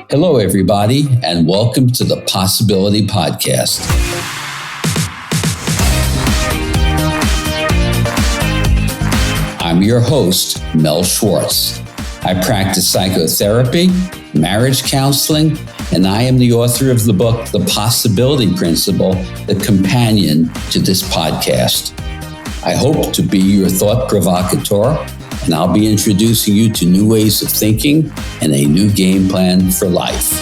Hello, everybody, and welcome to the Possibility Podcast. I'm your host, Mel Schwartz. I practice psychotherapy, marriage counseling, and I am the author of the book, The Possibility Principle, the companion to this podcast. I hope to be your thought provocateur, and I'll be introducing you to new ways of thinking and a new game plan for life.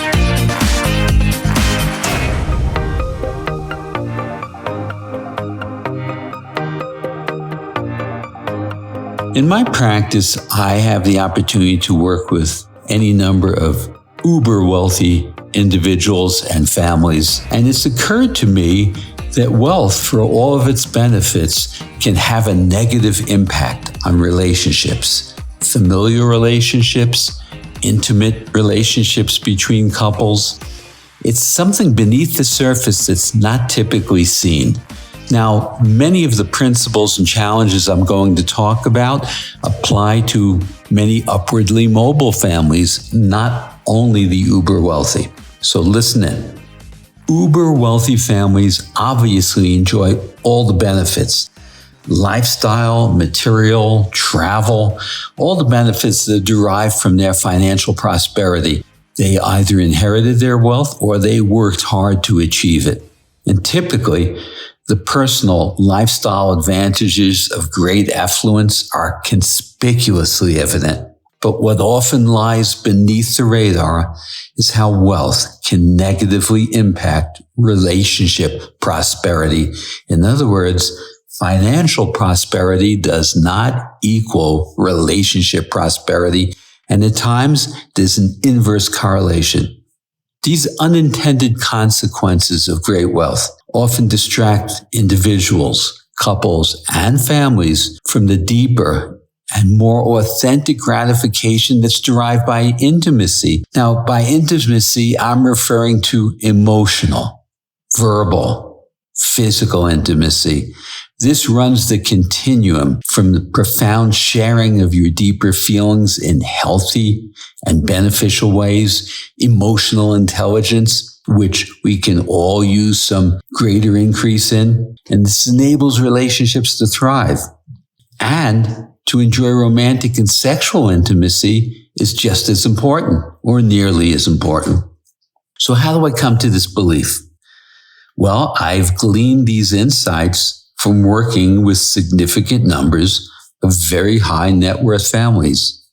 In my practice, I have the opportunity to work with any number of uber wealthy individuals and families, and it's occurred to me that wealth, for all of its benefits, can have a negative impact on relationships, familial relationships, intimate relationships between couples. It's something beneath the surface that's not typically seen. Now, many of the principles and challenges I'm going to talk about apply to many upwardly mobile families, not only the uber wealthy. So listen in. Uber wealthy families obviously enjoy all the benefits: lifestyle, material, travel, all the benefits that derive from their financial prosperity. They either inherited their wealth or they worked hard to achieve it. And typically, the personal lifestyle advantages of great affluence are conspicuously evident. But what often lies beneath the radar is how wealth can negatively impact relationship prosperity. In other words, financial prosperity does not equal relationship prosperity, and at times there's an inverse correlation. These unintended consequences of great wealth often distract individuals, couples, and families from the deeper and more authentic gratification that's derived by intimacy. Now, by intimacy, I'm referring to emotional, verbal, physical intimacy. This runs the continuum from the profound sharing of your deeper feelings in healthy and beneficial ways, emotional intelligence, which we can all use some greater increase in. And this enables relationships to thrive. And to enjoy romantic and sexual intimacy is just as important, or nearly as important. So how do I come to this belief? Well, I've gleaned these insights from working with significant numbers of very high net worth families.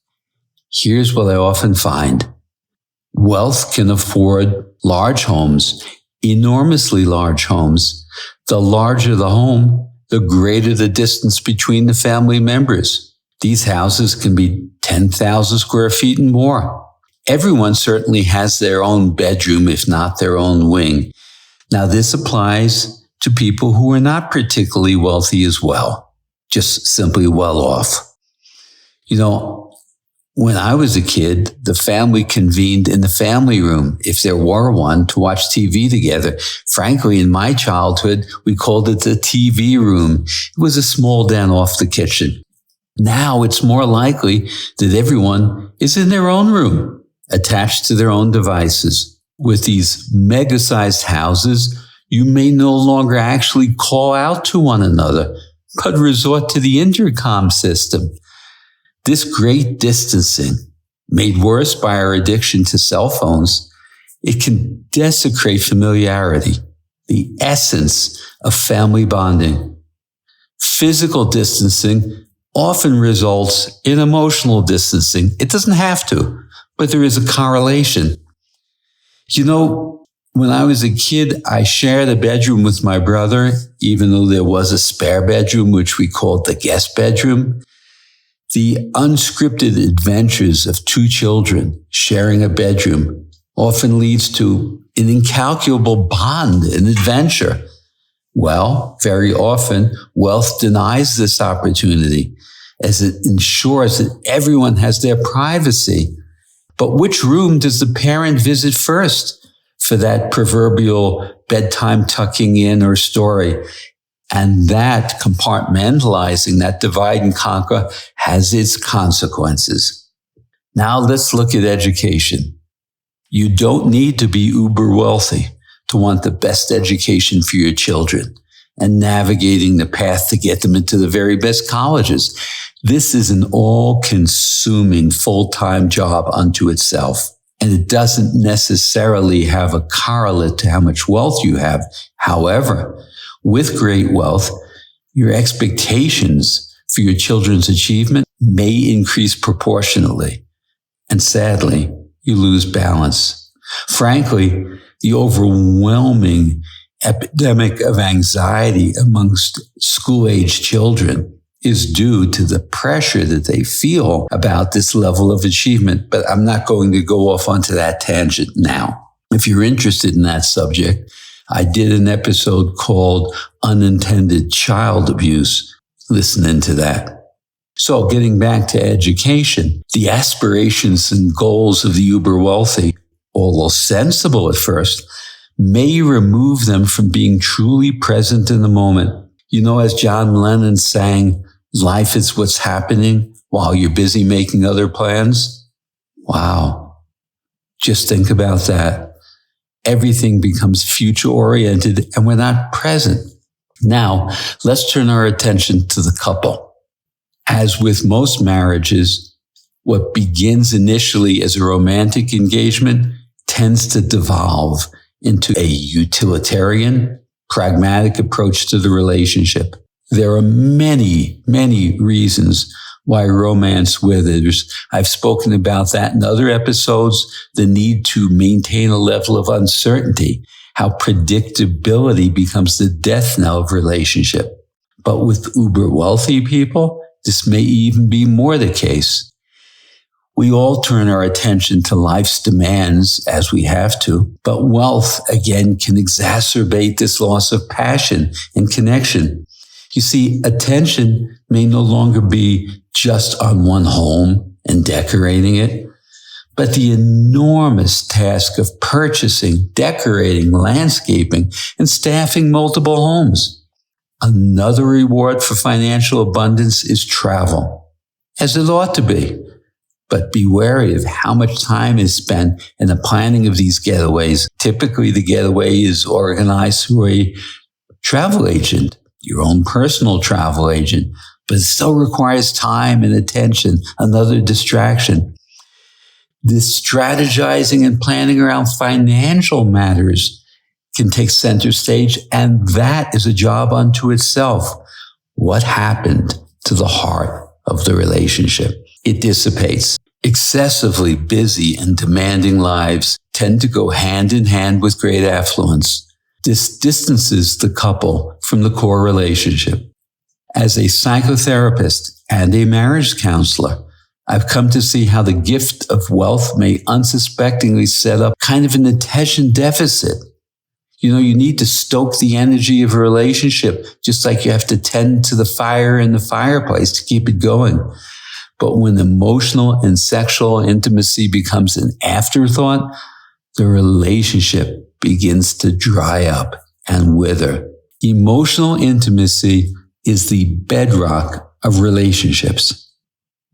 Here's what I often find. Wealth can afford large homes, enormously large homes. The larger the home, the greater the distance between the family members. These houses can be 10,000 square feet and more. Everyone certainly has their own bedroom, if not their own wing. Now, this applies to people who are not particularly wealthy as well, just simply well off. You know, when I was a kid, the family convened in the family room, if there were one, to watch TV together. Frankly, in my childhood, we called it the TV room. It was a small den off the kitchen. Now it's more likely that everyone is in their own room, attached to their own devices. With these mega-sized houses, you may no longer actually call out to one another, but resort to the intercom system. This great distancing, made worse by our addiction to cell phones, it can desecrate familiarity, the essence of family bonding. Physical distancing often results in emotional distancing. It doesn't have to, but there is a correlation. You know, when I was a kid, I shared a bedroom with my brother, even though there was a spare bedroom, which we called the guest bedroom. The unscripted adventures of two children sharing a bedroom often leads to an incalculable bond and adventure. Well, very often, wealth denies this opportunity as it ensures that everyone has their privacy. But which room does the parent visit first for that proverbial bedtime tucking in or story? And that compartmentalizing, that divide and conquer, has its consequences. Now let's look at education. You don't need to be uber wealthy to want the best education for your children and navigating the path to get them into the very best colleges. This is an all-consuming full-time job unto itself. And it doesn't necessarily have a correlate to how much wealth you have. However, with great wealth, your expectations for your children's achievement may increase proportionately. And sadly, you lose balance. Frankly, the overwhelming epidemic of anxiety amongst school-age children is due to the pressure that they feel about this level of achievement. But I'm not going to go off onto that tangent now. If you're interested in that subject, I did an episode called Unintended Child Abuse. Listen into that. So getting back to education, the aspirations and goals of the uber wealthy, although sensible at first, may remove them from being truly present in the moment. You know, as John Lennon sang, life is what's happening while you're busy making other plans. Wow. Just think about that. Everything becomes future-oriented and we're not present. Now, let's turn our attention to the couple. As with most marriages, what begins initially as a romantic engagement tends to devolve into a utilitarian, pragmatic approach to the relationship. There are many, many reasons why romance withers. I've spoken about that in other episodes, the need to maintain a level of uncertainty, how predictability becomes the death knell of relationship. But with uber wealthy people, this may even be more the case. We all turn our attention to life's demands as we have to, but wealth, again, can exacerbate this loss of passion and connection. You see, attention may no longer be just on one home and decorating it, but the enormous task of purchasing, decorating, landscaping, and staffing multiple homes. Another reward for financial abundance is travel, as it ought to be. But be wary of how much time is spent in the planning of these getaways. Typically, the getaway is organized through a travel agent, your own personal travel agent, but it still requires time and attention, another distraction. This strategizing and planning around financial matters can take center stage, and that is a job unto itself. What happened to the heart of the relationship? It dissipates. Excessively busy and demanding lives tend to go hand in hand with great affluence. This distances the couple from the core relationship. As a psychotherapist and a marriage counselor, I've come to see how the gift of wealth may unsuspectingly set up kind of an attention deficit. You know, you need to stoke the energy of a relationship, just like you have to tend to the fire in the fireplace to keep it going. But when emotional and sexual intimacy becomes an afterthought, the relationship begins to dry up and wither. Emotional intimacy is the bedrock of relationships.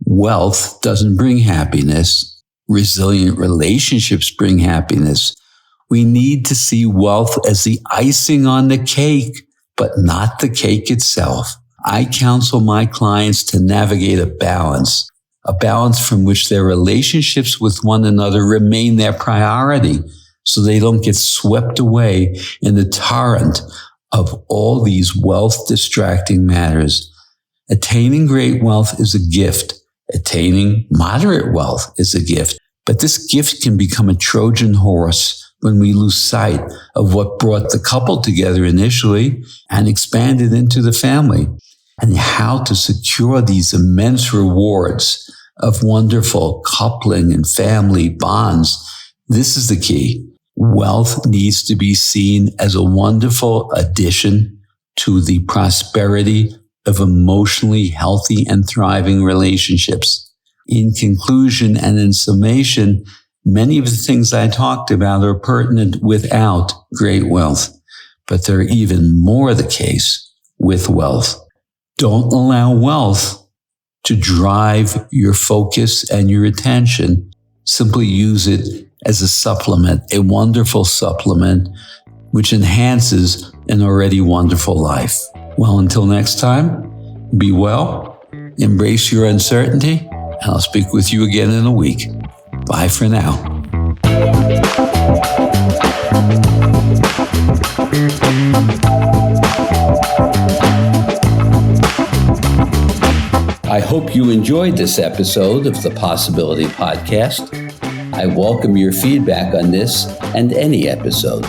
Wealth doesn't bring happiness. Resilient relationships bring happiness. We need to see wealth as the icing on the cake, but not the cake itself. I counsel my clients to navigate a balance from which their relationships with one another remain their priority, so they don't get swept away in the torrent of all these wealth-distracting matters. Attaining great wealth is a gift. Attaining moderate wealth is a gift. But this gift can become a Trojan horse when we lose sight of what brought the couple together initially and expanded into the family, and how to secure these immense rewards of wonderful coupling and family bonds. This is the key. Wealth needs to be seen as a wonderful addition to the prosperity of emotionally healthy and thriving relationships. In conclusion and in summation, many of the things I talked about are pertinent without great wealth, but they're even more the case with wealth. Don't allow wealth to drive your focus and your attention. Simply use it as a supplement, a wonderful supplement, which enhances an already wonderful life. Well, until next time, be well, embrace your uncertainty, and I'll speak with you again in a week. Bye for now. I hope you enjoyed this episode of the Possibility Podcast. I welcome your feedback on this and any episode.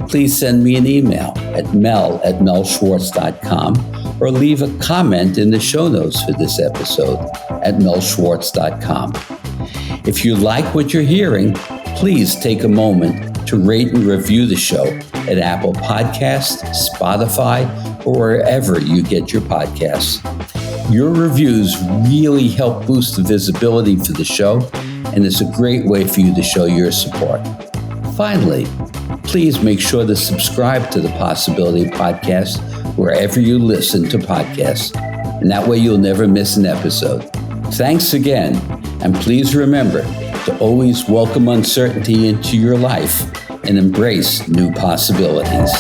Please send me an email at mel@melschwartz.com or leave a comment in the show notes for this episode at melschwartz.com. If you like what you're hearing, please take a moment to rate and review the show at Apple Podcasts, Spotify, or wherever you get your podcasts. Your reviews really help boost the visibility for the show, and it's a great way for you to show your support. Finally, please make sure to subscribe to the Possibility Podcast wherever you listen to podcasts, and that way you'll never miss an episode. Thanks again, and please remember to always welcome uncertainty into your life and embrace new possibilities.